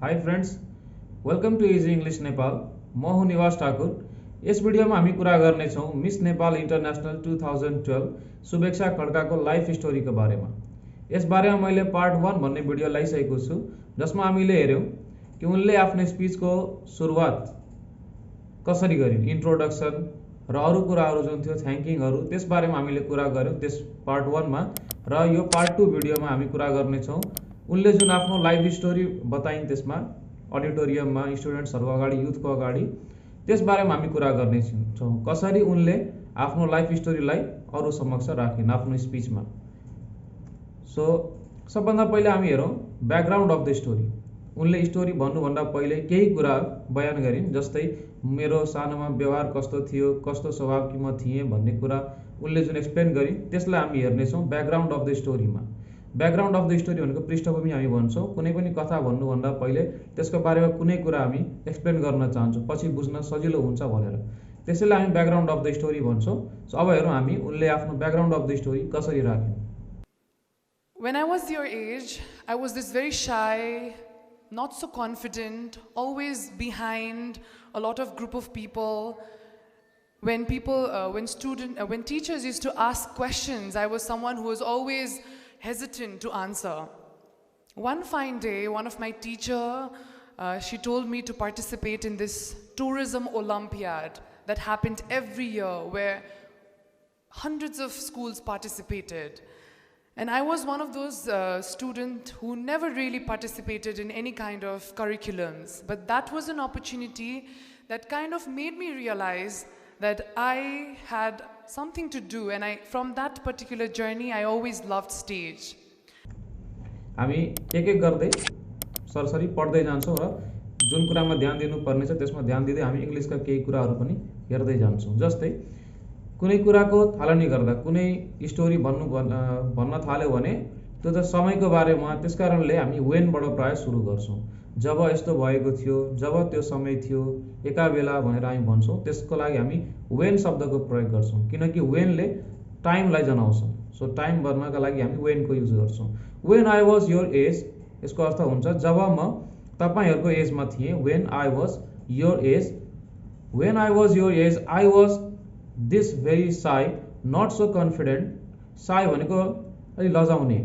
High friends, welcome to easy English Nepal. म हुँ निवास ठाकुर। यस भिडियोमा हामी कुरा गर्नेछौँ मिस नेपाल इन्टरनेसनल 2012 शुभेच्छा खड्काको लाइफ स्टोरीको बारेमा। यस बारेमा मैले पार्ट 1 भन्ने भिडियो ल्याइसकेको छु, जसमा हामीले हेर्यौँ कि उनले आफ्नो स्पिचको सुरुवात कसरी गरिन्, इन्ट्रोडक्सन र अरू कुराहरू जुन थियो थ्याङ्किङहरू, त्यस बारेमा हामीले कुरा गर्यौँ त्यस पार्ट 1 मा। र यो पार्ट 2 भिडियोमा हामी कुरा गर्नेछौँ उनले जुन आफ्नो लाइफ स्टोरी बताइन् त्यसमा अडिटोरियममा स्टुडेन्ट्सहरूको अगाडि, युथको अगाडि, त्यस बारेमा हामी कुरा गर्नेछौँ कसरी उनले आफ्नो लाइफ स्टोरीलाई अरू समक्ष राखिन् आफ्नो स्पिचमा। सो सबभन्दा पहिले हामी हेरौँ ब्याकग्राउन्ड अफ द स्टोरी। उनले स्टोरी भन्नुभन्दा पहिले केही कुरा बयान गरिन्, जस्तै मेरो सानोमा व्यवहार कस्तो थियो, कस्तो स्वभावकी म थिएँ भन्ने कुरा उनले जुन एक्सप्लेन गरिन् त्यसलाई हामी हेर्नेछौँ ब्याकग्राउन्ड अफ द स्टोरीमा। ब्याकग्राउन्ड अफ द स्टोरी भनेको पृष्ठभूमि हामी भन्छौँ। कुनै पनि कथा भन्नुभन्दा पहिले त्यसको बारेमा कुनै कुरा हामी एक्सप्लेन गर्न चाहन्छौँ, पछि बुझ्न सजिलो हुन्छ भनेर, त्यसैले हामी ब्याकग्राउन्ड अफ द स्टोरी भन्छौँ। सो अब हेरौँ हामी उनले आफ्नो ब्याकग्राउन्ड अफ द स्टोरी कसरी राखिन्। When I was your age, I was this very shy, not so confident, always behind a lot of group of people. When teachers used to ask questions, I was someone who was always hesitant to answer. One fine day, one of my teacher, she told me to participate in this tourism Olympiad that happened every year where hundreds of schools participated. And I was one of those students who never really participated in any kind of curriculums. But that was an opportunity that kind of made me realize that I had something to do. And from that particular journey, I always loved stage. हामी एक गर्दै सरसरी पढ्दै जान्छौँ र जुन कुरामा ध्यान दिनुपर्ने छ त्यसमा ध्यान दिँदै हामी इङ्ग्लिसका केही कुराहरू पनि हेर्दै जान्छौँ। जस्तै कुनै कुराको थालनी गर्दा कुनै स्टोरी भन्न थाल्यो भने त्यो त समयको बारेमा, त्यसकारणले हामी वेनबाट प्राय सुरु गर्छौँ। जब यस्तो भएको थियो, जब त्यो समय थियो, एका बेला भनेर हामी भन्छौँ। त्यसको लागि हामी वेन शब्दको प्रयोग गर्छौँ, किनकि वेनले टाइमलाई जनाउँछ। सो टाइम भन्नका लागि हामी वेनको युज गर्छौँ। When I was your age, यसको अर्थ हुन्छ जब म तपाईँहरूको एजमा थिएँ। When I was your age, when I was your age I was this very shy, not so confident. Shy भनेको अलि लजाउने,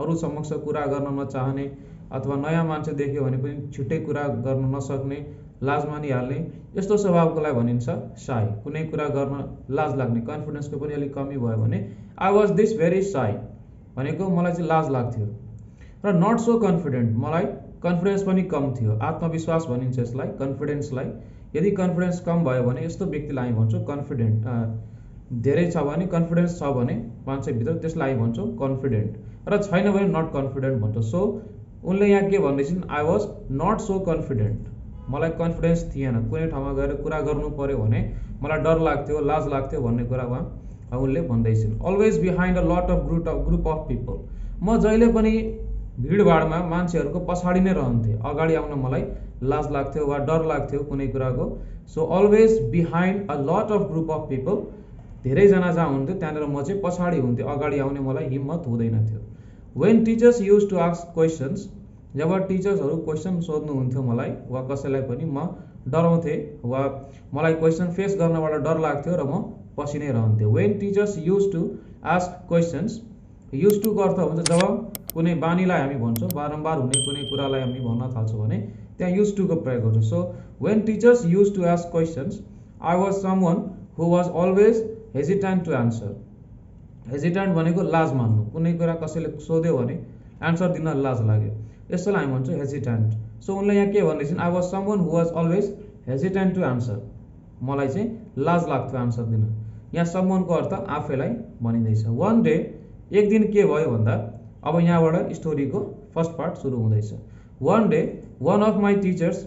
अरू समक्ष कुरा गर्न नचाहने, अथवा नयाँ मान्छे देख्यो भने पनि छिट्टै कुरा गर्न नसक्ने, लाज मानिहाल्ने, यस्तो स्वभावकोलाई भनिन्छ साई। कुनै कुरा गर्न लाज लाग्ने, कन्फिडेन्सको पनि अलिक कमी भयो भने I was this very Sai भनेको मलाई चाहिँ लाज लाग्थ्यो। र नट सो कन्फिडेन्ट, मलाई कन्फिडेन्स पनि कम थियो। आत्मविश्वास भनिन्छ यसलाई, कन्फिडेन्सलाई। यदि कन्फिडेन्स कम भयो भने यस्तो व्यक्तिलाई हामी भन्छौँ कन्फिडेन्ट। धेरै छ भने, कन्फिडेन्स छ भने मान्छेभित्र, त्यसलाई हामी भन्छौँ कन्फिडेन्ट। र छैन भने नट कन्फिडेन्ट भन्छौँ। सो उनले यहाँ के भन्दैछन्, I was not so confident, मलाई कन्फिडेन्स थिएन। कुनै ठाउँमा गएर कुरा गर्नु पर्यो भने मलाई डर लाग्थ्यो, लाज लाग्थ्यो भन्ने कुरा उनले भन्दैछन्। Always behind a lot of group of people, म जहिले पनि भिडभाडमा मान्छेहरूको पछाडि नै रहन्थेँ। अगाडि आउन मलाई लाज लाग्थ्यो वा डर लाग्थ्यो कुनै कुराको। So always behind a lot of group of people, धेरैजना जहाँ हुन्थ्यो त्यहाँनिर म चाहिँ पछाडि हुन्थेँ, अगाडि आउने मलाई हिम्मत हुँदैन थियो। When teachers use to ask questions, जब टिचर्सहरू क्वेसन सोध्नुहुन्थ्यो मलाई वा कसैलाई पनि, म डराउँथेँ वा मलाई क्वेसन फेस गर्नबाट डर लाग्थ्यो र म पछि नै रहन्थेँ। When teachers use to ask questions, used टुको अर्थ हुन्छ जब कुनै बानीलाई हामी भन्छौँ, बारम्बार हुने कुनै कुरालाई हामी भन्न थाल्छौँ भने त्यहाँ युज टुको प्रयोग गर्छौँ। So when teachers use to ask questions I was someone who was always hesitant to answer. Hesitant भनेको लाज मान्नु, कुनै कुरा कसैले सोध्यो भने एन्सर दिन लाज लाग्यो, यसैलाई हामी भन्छौँ हेजिटेन्ट। सो उनले यहाँ के भन्दैछन्, I was someone who was always hesitant to answer, मलाई चाहिँ लाज लाग्थ्यो आन्सर दिन। यहाँ समवनको अर्थ आफैलाई भनिँदैछ। वान डे, एक दिन के भयो भन्दा, अब यहाँबाट स्टोरीको फर्स्ट पार्ट सुरु हुँदैछ। One day one of my teachers,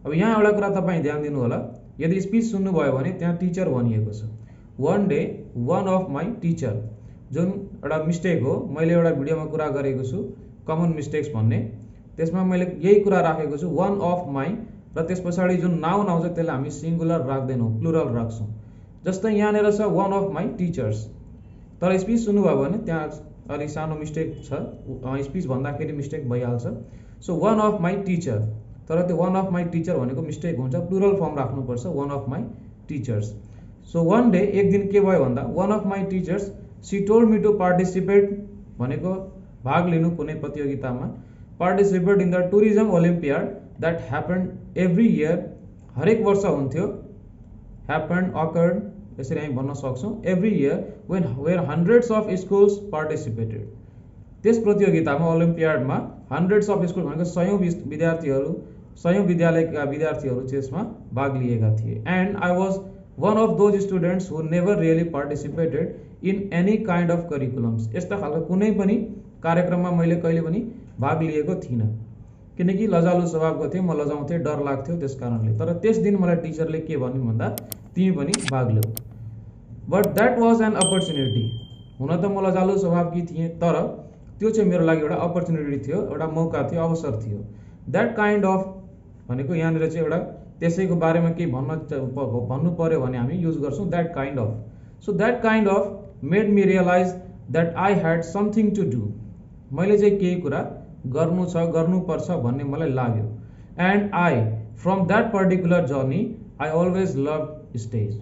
अब यहाँ एउटा कुरा तपाईँ ध्यान दिनु होला, यदि स्पिच सुन्नुभयो भने त्यहाँ टिचर भनिएको छ। One day one of my teacher, जुन एउटा मिस्टेक हो, मैले एउटा भिडियोमा कुरा गरेको छु कमन मिस्टेक्स भन्ने, त्यसमा मैले यही कुरा राखेको छु, वान अफ माई, र त्यस पछाडि जुन नाउन आउँछ त्यसलाई हामी सिङ्गुलर राख्दैनौँ, प्लुरल राख्छौँ। जस्तै यहाँनिर छ वान अफ माई टिचर्स, तर स्पिच सुन्नुभयो भने त्यहाँ अलिक सानो मिस्टेक छ, स्पिच भन्दाखेरि मिस्टेक भइहाल्छ। So one of my teacher, तर त्यो वान अफ माई टिचर भनेको मिस्टेक हुन्छ, प्लुरल फर्म राख्नुपर्छ, one of my teachers. So one day एक दिन के भयो भन्दा one of my teachers she told me to participate भनेको भाग लिनु कुनै प्रतियोगितामा, participate in the tourism olympiad that happened every year, हरेक वर्ष हुन्थ्यो, ह्यापन्ड अकर्ड यसरी हामी भन्न सक्छौँ, every year when were hundreds of schools participated. त्यस प्रतियोगितामा ओलम्पियाडमा हन्ड्रेड्स अफ स्कुल भनेको सयौं विद्यालयका विद्यार्थीहरू त्यसमा भाग लिएका थिए। And I was one of those students who never really participated in any kind of curriculums। यस्ता खालको कुनै पनि कार्यक्रममा मैले कहिले पनि भाग लिएको थिइनँ, किनकि लजालु स्वभावको थिएँ, म लजाउँथेँ, डर लाग्थ्यो त्यस कारणले। तर त्यस दिन मलाई टिचरले के भन्नु भन्दा तिमी पनि भाग लिऊ। But that was an opportunity. हुन त म लजालु स्वभावकी थिएँ, तर त्यो चाहिँ मेरो लागि एउटा अपर्च्युनिटी थियो, एउटा मौका थियो, अवसर थियो। द्याट काइन्ड अफ भनेको यहाँनिर चाहिँ एउटा त्यसैको बारेमा केही भन्नु पर्यो भने हामी युज गर्छौँ that kind of. So that kind of made me realise that I had something to do. मैले चाहिँ केही कुरा गर्नुपर्छ भन्ने मलाई लाग्यो। And I from that particular journey I always love stage.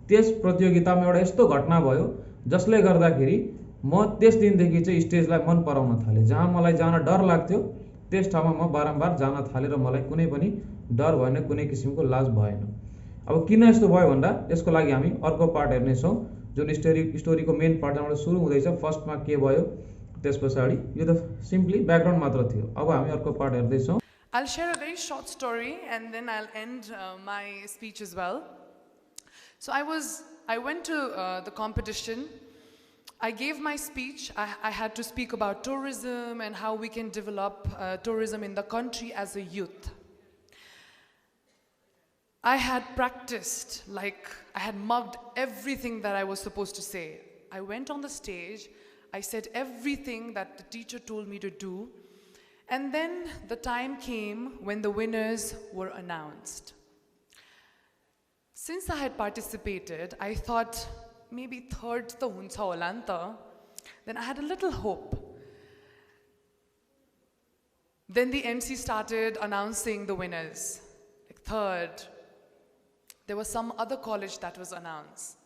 त्यस प्रतियोगितामा एउटा यस्तो घटना भयो जसले गर्दाखेरि म त्यस दिनदेखि चाहिँ स्टेजलाई मन पराउन थालेँ। जहाँ मलाई जान डर लाग्थ्यो त्यस ठाउँमा म बारम्बार जान थालेँ र मलाई कुनै पनि डर भएन, कुनै किसिमको लाज भएन। अब किन यस्तो भयो भन्दा यसको लागि हामी अर्को पार्ट हेर्नेछौँ, जुन स्टोरीको मेन पार्ट जहाँबाट सुरु हुँदैछ। फर्स्टमा के भयो, त्यस पछाडि यो त सिम्पली ब्याकग्राउन्ड मात्र थियो। अब हामी अर्को part हेर्दैछौँ। I'll share a very short story and then I'll end my speech as well. So I went to the competition. I gave my speech. I had to speak about tourism and how we can develop tourism in the country as a youth. I had practiced, like I had mugged everything that I was supposed to say. I went on the stage, I said everything that the teacher told me to do, and then the time came when the winners were announced. Since I had participated, I thought maybe third to huncha hola ni ta. Then I had a little hope. Then the MC started announcing the winners, like third. There was some other college that was announced.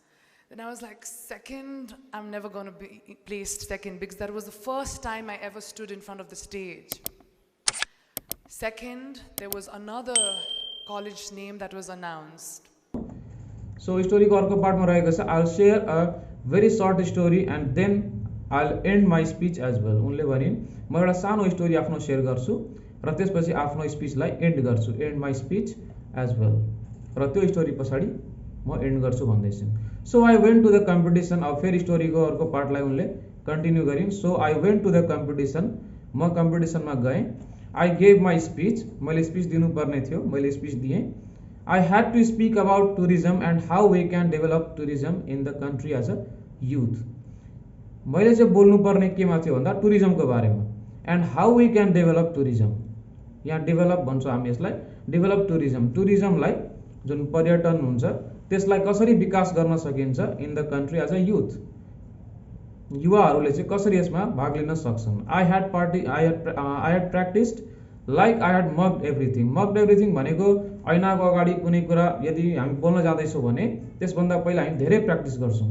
Then I was like, second, I'm never going to be placed second because that was the first time I ever stood in front of the stage. Second, there was another college name that was announced. So story ko arko part ma raheko cha, I'll share a very short story and then I'll end my speech as well. Unle bhaniन् म एउटा सानो story आफ्नो share गर्छु र त्यसपछि आफ्नो स्पीचलाई end गर्छु, and my speech as well, र त्यो स्टोरी पछाडि म एन्ड गर्छु भन्दैछु। So I went to the competition. अब फेरि स्टोरीको अर्को पार्टलाई उनले कन्टिन्यू गरिन्। So I went to the competition. म कम्पिटिसनमा गएँ। I gave my speech. मैले स्पीच दिनुपर्ने थियो, मैले स्पीच दिएँ। I had to speak about tourism and how we can develop tourism in the country as a youth. मैले चाहिँ बोल्नुपर्ने केमा थियो भन्दा टुरिज्मको बारेमा, and how we can develop tourism. यहाँ डेभलप भन्छौँ हामी यसलाई, डेभलप टुरिज्म। टुरिज्मलाई जुन पर्यटन हुन्छ त्यसलाई कसरी विकास गर्न सकिन्छ in the country as a youth. युवाहरूले चाहिँ कसरी यसमा भाग लिन सक्छन्। I had practised like I had mugged everything. Mugged everything भनेको ऐनाको अगाडि कुनै कुरा यदि हामी बोल्न जाँदैछौँ भने त्यसभन्दा पहिला हामी धेरै प्र्याक्टिस गर्छौँ।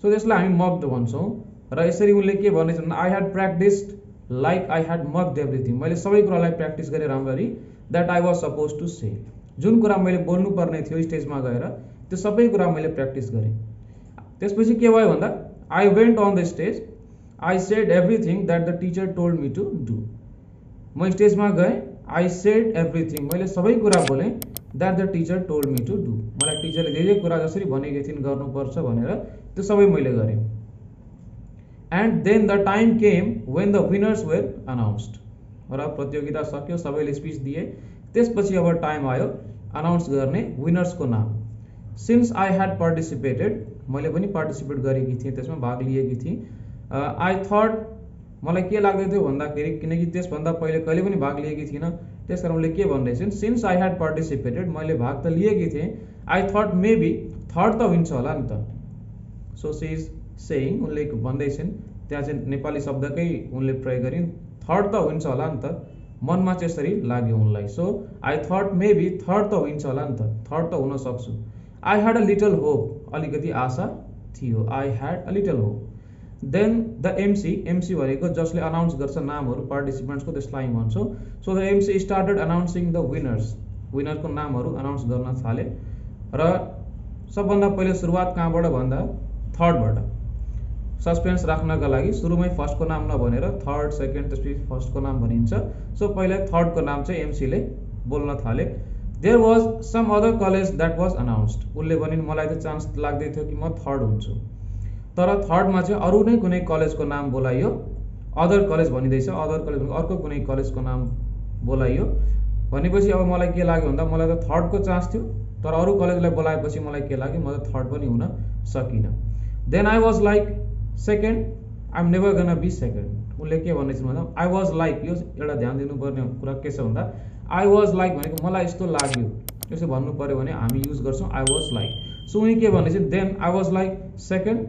सो त्यसलाई हामी मग्ड भन्छौँ। र यसरी उनले के भन्दैछ भने I had practised like I had mugged everything. मैले सबै कुरालाई प्र्याक्टिस गरेँ राम्ररी, that I was supposed to say. जुन कुरा मैले बोल्नुपर्ने थियो स्टेजमा गएर त्यो सबै कुरा मैले प्र्याक्टिस गरेँ। त्यसपछि के भयो भन्दा I went on the stage, I said everything that the teacher told me to do. म स्टेजमा गएँ, आई सेड एभ्रिथिङ, मैले सबै कुरा बोलेँ, that the teacher told me to do. मलाई टिचरले जे जे कुरा जसरी भनेकी थिइन् गर्नुपर्छ भनेर त्यो सबै मैले गरेँ। And then the time came when the winners were announced. र प्रतियोगिता सक्यो, सबैले स्पिच दिए। त्यसपछि अब टाइम आयो अनाउन्स गर्ने विनर्सको नाम। सिन्स आई ह्याड पार्टिसिपेटेड, मैले पनि पार्टिसिपेट गरेकी थिएँ, त्यसमा भाग लिएकी थिएँ। आई थट, मलाई के लाग्दै थियो भन्दाखेरि किनकि त्यसभन्दा पहिले कहिले पनि भाग लिएकी थिइनँ, त्यस कारण उनले के भन्दैछन्, सिन्स आई ह्याड पार्टिसिपेटेड, मैले भाग त लिएकी थिएँ, आई थट मेबी थर्ड त हुन्छ होला नि त। सो सी इज सेइङ, उनले भन्दैछन्, त्यहाँ चाहिँ नेपाली शब्दकै उनले प्रयोग गरिन्, थर्ड त हुन्छ होला नि त मनमा चाहिँ यसरी लाग्यो उनलाई. So I thought maybe third त हुन्छ होला नि त, थर्ड त हुन सक्छु. I had a little hope, अलिकति आशा थियो. I had a little hope. Then the MC, MC भनेको जसले अनाउन्स गर्छ नामहरू पार्टिसिपेन्ट्सको, त्यसलाई भन्छौँ. So the MC started announcing the winners, विनरको नामहरू अनाउन्स गर्न थाले. र सबभन्दा पहिले सुरुवात कहाँबाट भन्दा थर्डबाट. सस्पेन्स राख्नका लागि सुरुमै फर्स्टको नाम नभनेर थर्ड, सेकेन्ड, त्यसपछि फर्स्टको नाम भनिन्छ. सो पहिले थर्डको नाम चाहिँ एमसीले बोल्न थाले. There was some other college that was announced. उसले भनिन् मलाई त चान्स लाग्दै थियो कि म थर्ड हुन्छु. तर थर्डमा चाहिँ अरू नै कुनै कलेजको नाम बोलाइयो. अदर कलेज भनिँदैछ, अदर कलेज भनेको अर्को कुनै कलेजको नाम बोलाइयो. भनेपछि अब मलाई के लाग्यो भन्दा मलाई त थर्डको चान्स थियो, तर अरू कलेजलाई बोलाएपछि मलाई के लाग्यो, म त थर्ड पनि हुन सकिनँ. Then I was like second, I am never gonna be second. उसले के भन्दैछ भन्दा आई वाज लाइक, यो एउटा ध्यान दिनुपर्ने कुरा के छ भन्दा आई वाज लाइक भनेको मलाई यस्तो लाग्यो, यसो भन्नु पऱ्यो भने हामी युज गर्छौँ आई वाज लाइक. सो उनी के भन्दैछ, then I was like second,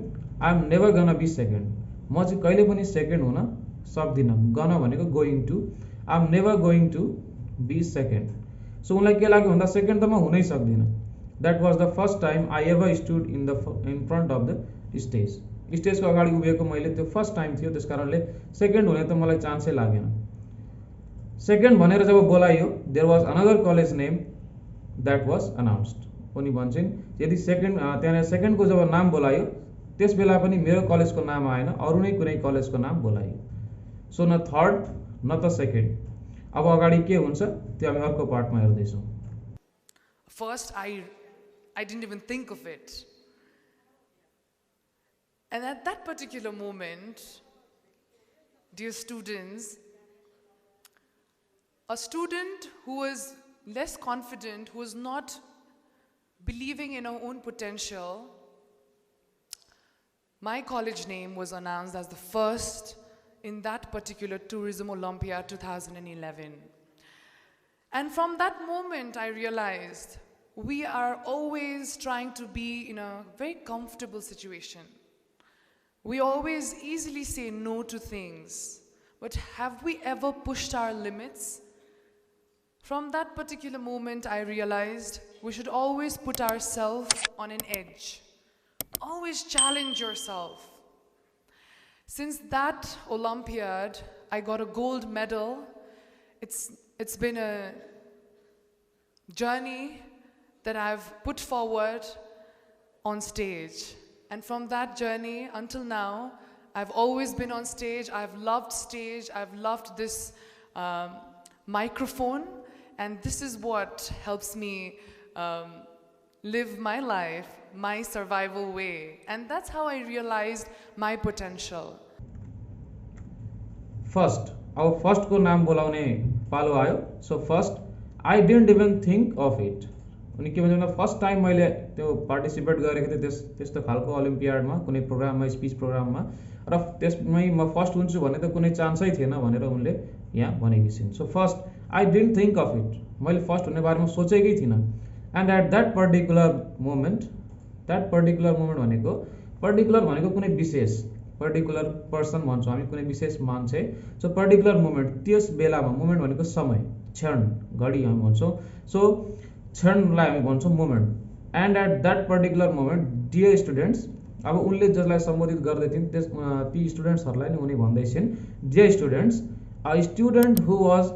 I am never gonna be second. म चाहिँ कहिले पनि सेकेन्ड हुन सक्दिनँ. गन भनेको going to, I am never going to be second. So उनलाई के लाग्यो भन्दा सेकेन्ड त म हुनै सक्दिनँ. That was the first time I ever stood in front of the stage. स्टेजको अगाडि उभिएको मैले त्यो फर्स्ट टाइम थियो, त्यस कारणले सेकेन्ड हुने त मलाई चान्सै लागेन. सेकेन्ड भनेर जब बोलाइयो, there was another college name that was announced. उनी भन्छन् यदि सेकेन्ड त्यहाँनिर सेकेन्डको जब नाम बोलायो त्यस बेला पनि मेरो कलेजको नाम आएन, अरू नै कुनै कलेजको नाम बोलाइयो. सो न थर्ड न त सेकेन्ड. अब अगाडि के हुन्छ त्यो हामी अर्को पार्टमा हेर्दैछौँ. First, I didn't even think of it. And at that particular moment, dear students, a student who was less confident, who was not believing in her own potential, my college name was announced as the first in that particular Tourism Olympiad 2011. And from that moment, I realized we are always trying to be in a very comfortable situation. We always easily say no to things, but have we ever pushed our limits? From that particular moment, I realized we should always put ourselves on an edge. Always challenge yourself. Since that Olympiad, I got a gold medal. It's been a journey that I've put forward on stage. And from that journey until now, I've always been on stage. I've loved this microphone, and this is what helps me live my life, my survival way. And that's how I realized my potential. First, अब फर्स्टको नाम बोलाउने पालो आयो. So first I didn't even think of it. अनि के भन्छ भन्दा first time मैले त्यो पार्टिसिपेट गरेको थिएँ त्यस्तो खालको ओलम्पियाडमा, कुनै प्रोग्राममा, स्पिच प्रोग्राममा, र त्यसमै म फर्स्ट हुन्छु भन्ने त कुनै चान्सै थिएन भनेर उनले यहाँ भनेकी छिन्. So first I didn't think of it, मैले फर्स्ट हुने बारेमा सोचेकै थिइनँ. And at that particular moment भनेको कुनै विशेष, पर्टिकुलर पर्सन भन्छौँ हामी, कुनै विशेष मान्छे. सो पर्टिकुलर मोमेन्ट, त्यस बेलामा, मोमेन्ट भनेको समय, क्षण, घडी हामी भन्छौँ. सो क्षणलाई हामी भन्छौँ moment. And at that particular moment dear students, अब उनले जसलाई सम्बोधित गर्दै थिइन् ती स्टुडेन्ट्सहरूलाई नै उनी भन्दैछिन्, dear students, a student who was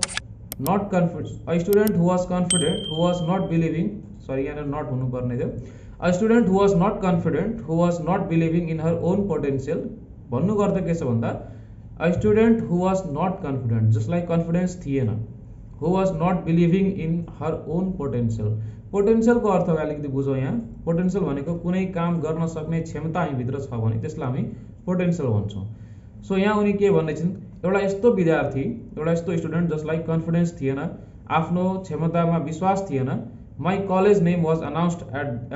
confident, who was not believing, sorry यहाँनिर नट हुनुपर्ने थियो, a student who was not confident, who was not believing in her own potential. भन्नु गर्दा के छ भन्दा a student who was not confident, जसलाई confidence थिएन, who was not believing in her own potential. पोटेन्सियलको अर्थ अलिकति बुझौँ यहाँ. पोटेन्सियल भनेको कुनै काम गर्न सक्ने क्षमता हामीभित्र छ भने त्यसलाई हामी पोटेन्सियल भन्छौँ. सो यहाँ उनी के भन्दैछन्, एउटा यस्तो विद्यार्थी, एउटा यस्तो स्टुडेन्ट जसलाई कन्फिडेन्स थिएन, आफ्नो क्षमतामा विश्वास थिएन, my college name was announced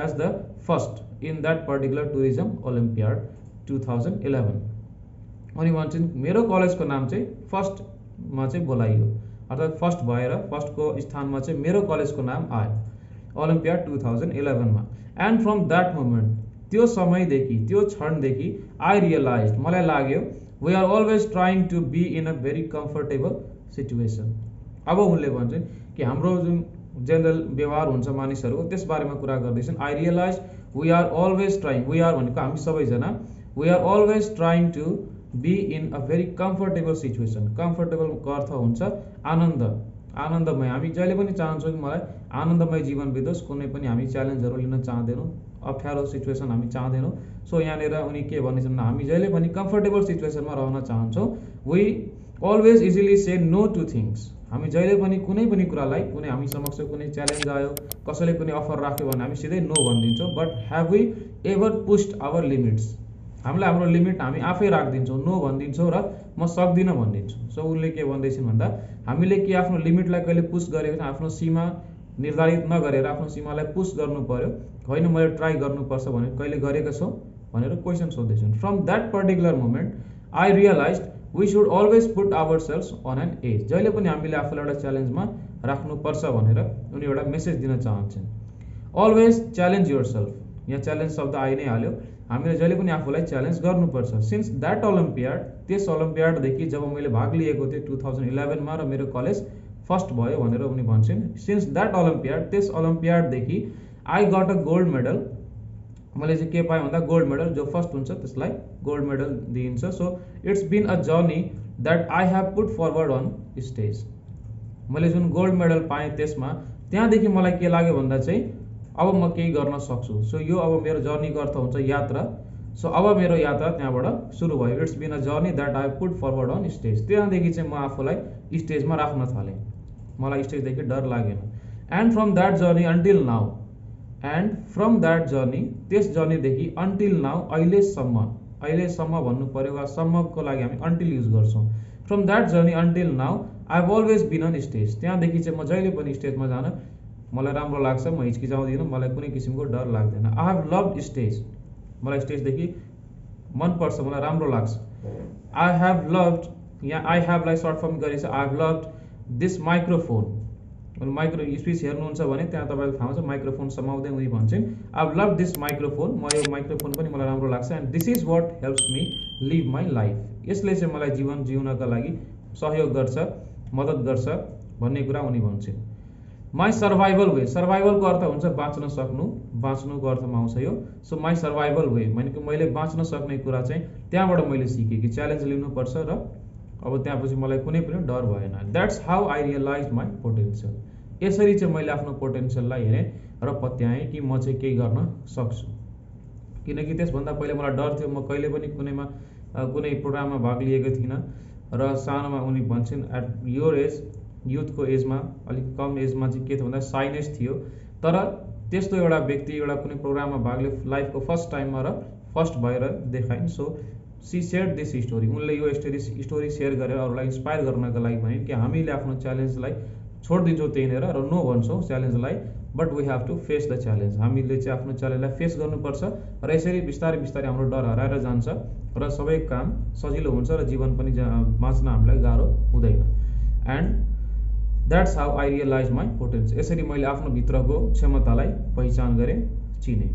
as the first in that particular tourism olympiad 2011. अनि भन्छन् मेरो कलेजको नाम चाहिँ फर्स्टमा चाहिँ बोलाइयो, अर्थात् फर्स्ट भएर फर्स्टको स्थानमा चाहिँ मेरो कलेजको नाम आयो ओलम्पियाड 2011मा. एन्ड फ्रम द्याट मोमेन्ट, त्यो समयदेखि, त्यो क्षणदेखि आई रियलाइज, मलाई लाग्यो we are always trying to be in a very comfortable situation. अब उनले भन्छन् कि हाम्रो जुन जेनरल व्यवहार हुन्छ मानिसहरूको त्यस बारेमा कुरा गर्दैछन्। I realise we are always trying, we are भनेको हामी सबैजना, we are always trying to be in a very comfortable situation. कम्फर्टेबलको अर्थ हुन्छ आनन्द, आनन्दमय। हामी जहिले पनि चाहन्छौँ कि मलाई आनन्दमय जीवन बितोस्, कुनै पनि हामी च्यालेन्जहरू लिन चाहँदैनौँ, अप्ठ्यारो सिचुएसन हामी चाहँदैनौँ। सो यहाँनिर उनी के भन्दैछन्, हामी जहिले पनि कम्फर्टेबल सिचुएसनमा रहन चाहन्छौँ। We always easily say no to things, हामी जहिले पनि कुनै पनि कुरालाई, कुनै हामी समक्ष कुनै च्यालेन्ज आयो, कसैले कुनै अफर राख्यो भने हामी सिधै नो भनिदिन्छौँ। But have we ever pushed our limits, हामीले हाम्रो लिमिट हामी आफै राखिदिन्छौँ, नो भनिदिन्छौँ र म सक्दिनँ भनिदिन्छौँ। सो उनले के भन्दैछन् भन्दा हामीले के आफ्नो लिमिटलाई कहिले पुस गरेको छ, आफ्नो सीमा निर्धारित नगरेर आफ्नो सीमालाई पुस गर्नु पर्यो, होइन मैले ट्राई गर्नुपर्छ भनेर कहिले गरेका छौँ भनेर क्वेसन सोध्दैछन्। From that particular moment I realise we should always put ourselves on an edge, जहिले पनि हामीले आफूलाई एउटा च्यालेन्जमा राख्नुपर्छ भनेर उनी एउटा मेसेज दिन चाहन्छन्। अलवेज च्यालेन्ज योर सेल्फ, यहाँ च्यालेन्ज शब्द आइ नै हाल्यो, हामीले जहिले पनि आफूलाई च्यालेन्ज गर्नुपर्छ। सिन्स द्याट ओलम्पियाड, त्यस ओलम्पियाडदेखि जब मैले भाग लिएको थिएँ 2011 मा र मेरो कलेज फर्स्ट भयो भनेर उनी भन्छन्। सिन्स द्याट ओलम्पियाड, त्यस ओलम्पियाडदेखि I got a gold medal, मैले चाहिँ के पाएँ भन्दा गोल्ड मेडल, जो फर्स्ट हुन्छ त्यसलाई गोल्ड मेडल दिइन्छ। So it's been a journey that I have put forward on stage, मैले जुन गोल्ड मेडल पाएँ त्यसमा त्यहाँदेखि मलाई के लाग्यो भन्दा चाहिँ अब म केही गर्न सक्छु। सो यो अब मेरो जर्नीको अर्थ हुन्छ यात्रा। सो अब मेरो यात्रा त्यहाँबाट सुरु भयो। It's been a journey that I put forward on stage, त्यहाँदेखि चाहिँ म आफूलाई स्टेजमा राख्न थालेँ, मलाई स्टेजदेखि डर लागेन। And from that journey until now, and from that journey, त्यस जर्नीदेखि अन्टिल नाउ, अहिलेसम्म, अहिलेसम्म भन्नु पर्यो वा सम्मको लागि हामी अन्टिल युज गर्छौँ। From that journey until now I have always been on stage, त्यहाँदेखि चाहिँ म जहिले पनि स्टेजमा जान मलाई राम्रो लाग्छ, म हिचकिचाउँदिनँ, मलाई कुनै किसिमको डर लाग्दैन। आई हेभ लभड स्टेज, मलाई स्टेजदेखि मनपर्छ, मलाई राम्रो लाग्छ। आई हेभ लभड, यहाँ आई हेभलाई सर्ट फर्म गरेछ, I have loved this microphone, micro speech हेर्नुहुन्छ भने त्यहाँ तपाईँले थाहा हुन्छ माइक्रोफोन समाउँदै उनी भन्छन् I have loved this microphone, म यो माइक्रोफोन पनि मलाई राम्रो लाग्छ। And this is what helps me live my life, यसले चाहिँ मलाई जीवन जिउनका लागि सहयोग गर्छ, मद्दत गर्छ भन्ने कुरा उनी भन्छन्। माई सर्भाइभल वे, सर्भाइभलको अर्थ हुन्छ बाँच्न सक्नु, बाँच्नुको अर्थमा आउँछ यो। सो माई सर्भाइभल वे भनेको मैले बाँच्न सक्ने कुरा चाहिँ त्यहाँबाट मैले सिकेँ कि च्यालेन्ज लिनुपर्छ र अब त्यहाँपछि मलाई कुनै पनि डर भएन। That's how I realise my potential, यसरी चाहिँ मैले आफ्नो पोटेन्सियललाई हेरेँ र पत्याएँ कि म चाहिँ केही गर्न सक्छु। किनकि त्यसभन्दा पहिले मलाई डर थियो, म कहिले पनि कुनै प्रोग्राममा भाग लिएको थिइनँ र सानोमा उनी भन्छन् एट योर एज, युथको एजमा, अलिक कम एजमा चाहिँ के थियो भन्दा साइनेस थियो। तर त्यस्तो एउटा व्यक्ति एउटा कुनै प्रोग्राममा भाग लियो लाइफको फर्स्ट टाइममा र फर्स्ट भएर देखाइन्। So she share this story, उनले यो स्टोरी सेयर गरेर अरूलाई इन्सपायर गर्नका लागि भनिन् कि हामीले आफ्नो च्यालेन्जलाई छोडिदिन्छौँ त्यहीँनिर र नो भन्छौँ च्यालेन्जलाई, but we have to face the challenge, हामीले चाहिँ आफ्नो च्यालेन्जलाई फेस गर्नुपर्छ र यसरी बिस्तारै बिस्तारै हाम्रो डर हराएर जान्छ र सबै काम सजिलो हुन्छ र जीवन पनि बाँच्न हामीलाई गाह्रो हुँदैन। And that's how I realise my potential, यसरी मैले आफ्नो भित्रको क्षमतालाई पहिचान गरेँ, चिने।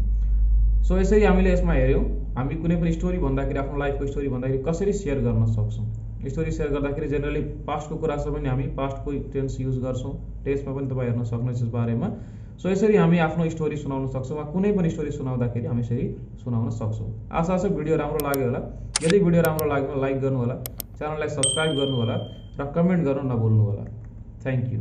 सो यसरी हामीले यसमा हेऱ्यौँ, हामी कुनै पनि स्टोरी भन्दाखेरि, आफ्नो लाइफको स्टोरी भन्दाखेरि कसरी सेयर गर्न सक्छौँ। स्टोरी सेयर गर्दाखेरि जेनरली पास्टको कुरा छ भने हामी पास्टको टेन्स युज गर्छौँ, टेन्समा पनि तपाईँ हेर्न सक्नुहुन्छ यस बारेमा। सो यसरी हामी आफ्नो स्टोरी सुनाउन सक्छौँ वा कुनै पनि स्टोरी सुनाउँदाखेरि हामी यसरी सुनाउन सक्छौँ। आशा छ भिडियो राम्रो लाग्यो होला। यदि भिडियो राम्रो लाग्यो लाइक गर्नु होला, च्यानललाई सब्सक्राइब गर्नु होला र कमेन्ट गर्न नभुल्नु होला। Thank you.